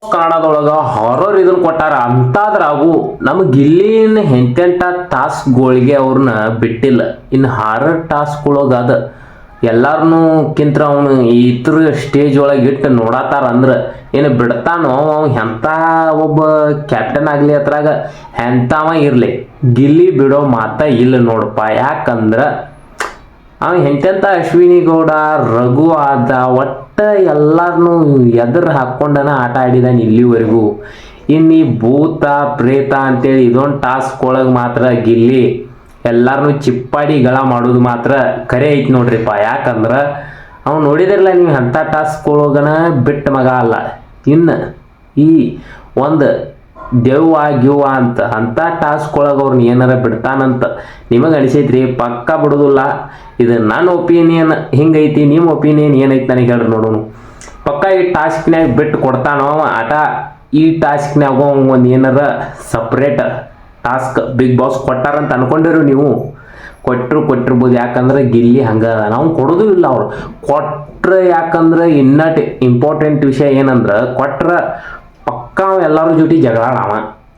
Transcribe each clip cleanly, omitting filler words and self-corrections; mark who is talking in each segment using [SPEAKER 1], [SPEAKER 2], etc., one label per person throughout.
[SPEAKER 1] ಕನ್ನಡದೊಳಗ horror ಇದನ್ನ ಕೊಟ್ಟಾರ ಅಂತಾದ್ರಾಗು ನಮ್ ಗಿಲ್ಲಿನ ಎಂತೆಂಟ ಟಾಸ್ಕ್ಗಳಿಗೆ ಅವ್ರನ್ನ ಬಿಟ್ಟಿಲ್ಲ. ಇನ್ನು ಹಾರರ್ ಟಾಸ್ಕ್ಗಳೊಳಗ ಅದ ಎಲ್ಲಾರನು ಕಿಂತ ಅವನು ಇತರ ಸ್ಟೇಜ್ ಒಳಗೆ ಇಟ್ಟು ನೋಡತಾರ ಅಂದ್ರ ಏನು ಬಿಡ್ತಾನೋ ಅವ ಎಂತ ಒಬ್ಬ ಕ್ಯಾಪ್ಟನ್ ಆಗ್ಲಿ ಅದ್ರಾಗ ಎಂತವ ಇರ್ಲಿ ಗಿಲ್ಲಿ ಬಿಡೋ ಮಾತ ಇಲ್ಲ ನೋಡಪ್ಪ. ಯಾಕಂದ್ರ ಅವ ಎಂತೆಂತ ಅಶ್ವಿನಿ ಗೌಡ ರಘು ಆದ ಒಟ್ಟ ಎಲ್ಲಾರನು ಎದುರು ಹಾಕೊಂಡನ ಆಟ ಆಡಿದಾನ ಇಲ್ಲಿವರೆಗೂ. ಇನ್ನು ಈ ಭೂತ ಪ್ರೇತ ಅಂತೇಳಿ ಇದೊಂದು ಟಾಸ್ಕ್ ಒಳಗೆ ಮಾತ್ರ ಗಿಲ್ಲಿ ಎಲ್ಲಾರನು ಚಿಪ್ಪಾಡಿಗಳ ಮಾಡೋದು ಮಾತ್ರ ಕರೆ ಐತಿ ನೋಡ್ರಿಪ್ಪ. ಯಾಕಂದ್ರ ಅವ್ನು ನೋಡಿದಿರಲ್ಲ ನೀವು ಅಂಥ ಟಾಸ್ಕ್ ಒಳಗನ ಬಿಟ್ಟ ಮಗ ಅಲ್ಲ. ಇನ್ನು ಈ ಒಂದು ದೆವ್ವ ಗಿವ್ವ ಅಂತ ಟಾಸ್ಕ್ ಒಳಗೆ ಅವ್ರನ್ನ ಏನಾರ ಬಿಡ್ತಾನಂತ ನಿಮಗೆ ಅನಿಸೈತ್ರಿ? ಪಕ್ಕ ಬಿಡೋದಿಲ್ಲ. ಇದು ನನ್ನ ಒಪಿನಿಯನ್ ಹಿಂಗೈತಿ, ನಿಮ್ಮ ಒಪಿನಿಯನ್ ಏನೈತಿ ನನಗೆ ಹೇಳ್ರಿ ನೋಡೋಣ. ಪಕ್ಕ ಈ ಟಾಸ್ಕ್ನ್ಯಾಗ ಬಿಟ್ಟು ಕೊಡ್ತಾನೋ ಆಟ. ಈ ಟಾಸ್ಕ್ನ್ಯಾಗ ಒಂದು ಏನಾರ ಸಪ್ರೇಟ್ ಟಾಸ್ಕ್ ಬಿಗ್ ಬಾಸ್ ಕೊಟ್ಟಾರಂತ ಅನ್ಕೊಂಡಿರು ನೀವು? ಕೊಟ್ಟಿರ್ಬೋದು. ಯಾಕಂದ್ರೆ ಗಿಲ್ಲಿ ಹಂಗ ನಾವು ಕೊಡೋದು ಇಲ್ಲ. ಅವ್ರು ಕೊಟ್ರೆ ಯಾಕಂದ್ರೆ ಇನ್ನಟ್ ಇಂಪಾರ್ಟೆಂಟ್ ವಿಷಯ ಏನಂದ್ರೆ ಕೊಟ್ರ ಪಕ್ಕ ಎಲ್ಲರ ಜೊತೆ ಜಗಳ ಆಡವ.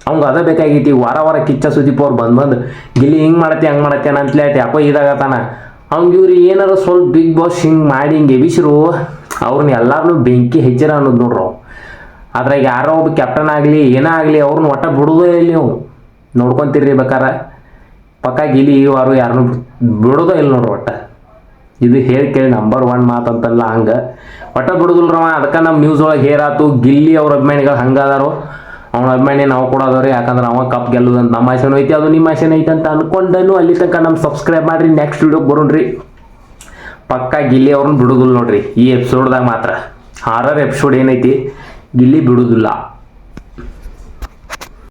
[SPEAKER 1] ಅವಂಗೆ ಅದ ಬೇಕಾಗೈತಿ. ವಾರ ಕಿಚ್ಚ ಸುದೀಪ್ ಅವ್ರು ಬಂದು ಗಿಲ್ಲಿ ಹಿಂಗೆ ಮಾಡತ್ತೆ ಹಂಗೆ ಮಾಡತ್ತೆ ಅಂತಲೇ ಆಯ್ತು ಯಾಕೋ ಇದಾಗತ್ತಾನ. ಅವ್ಗೆ ಇವ್ರು ಏನಾರ ಸ್ವಲ್ಪ ಬಿಗ್ ಬಾಸ್ ಹಿಂಗೆ ಮಾಡಿ ಹಿಂಗೆ ಎಬಿಸ್ರು ಅವ್ರನ್ನ ಎಲ್ಲಾರನ್ನೂ ಬೆಂಕಿ ಹೆಚ್ಚಿರ ಅನ್ನೋದು ನೋಡ್ರು. ಅದ್ರಾಗ ಯಾರೋ ಒಬ್ಬ ಕ್ಯಾಪ್ಟನ್ ಆಗಲಿ ಏನೇ ಆಗಲಿ ಅವ್ರನ್ನ ಒಟ್ಟ ಬಿಡೋದೇ ಇಲ್ಲ. ನೀವು ನೋಡ್ಕೊತಿರ್ರಿ ಬೇಕಾರ. ಪಕ್ಕ ಗಿಲ್ಲಿ ಈ ವಾರ ಯಾರನ್ನೂ ಬಿಡೋದೇ ಇಲ್ಲ ನೋಡ್ರಿ ಒಟ್ಟ. ಇದು ಹೇಳಿ ಕೇಳಿ ನಂಬರ್ 1 ಮಾತಂತಲ್ಲ ಹಂಗೆ ಒಟ್ಟ ಬಿಡೋದಿಲ್ರವ. ಅದಕ್ಕೆ ನಮ್ಮ ನ್ಯೂಸ್ ಒಳಗೆ ಹೇರಾತು ಗಿಲ್ಲಿ ಅವ್ರ ಅಭಿಮಾನಿಗಳು ಹಂಗದಾರೋ ಅವ್ನ ಅಭಿಮಾನಿ ನಾವು ಕೊಡೋದವ್ರಿ. ಯಾಕಂದ್ರೆ ಅವ ಕಪ್ ಗೆಲ್ಲೋದಂತ ನಮ್ಮ ಆಸೆನೂ ಐತಿ, ಅದು ನಿಮ್ಮ ಆಸೆನೂ ಐತಿ ಅಂತ ಅನ್ಕೊಂಡನು. ಅಲ್ಲಿ ತನಕ ನಮ್ಮ ಸಬ್ಸ್ಕ್ರೈಬ್ ಮಾಡಿರಿ. ನೆಕ್ಸ್ಟ್ ವಿಡಿಯೋಗೆ ಬರೋಣ್ರಿ. ಪಕ್ಕ ಗಿಲ್ಲಿ ಅವ್ರನ್ನ ಬಿಡೋದಿಲ್ಲ ನೋಡ್ರಿ ಈ ಎಪಿಸೋಡ್ದಾಗ ಮಾತ್ರ. ಹಾರರ್ ಎಪಿಸೋಡ್ ಏನೈತಿ ಗಿಲ್ಲಿ ಬಿಡೋದಿಲ್ಲ.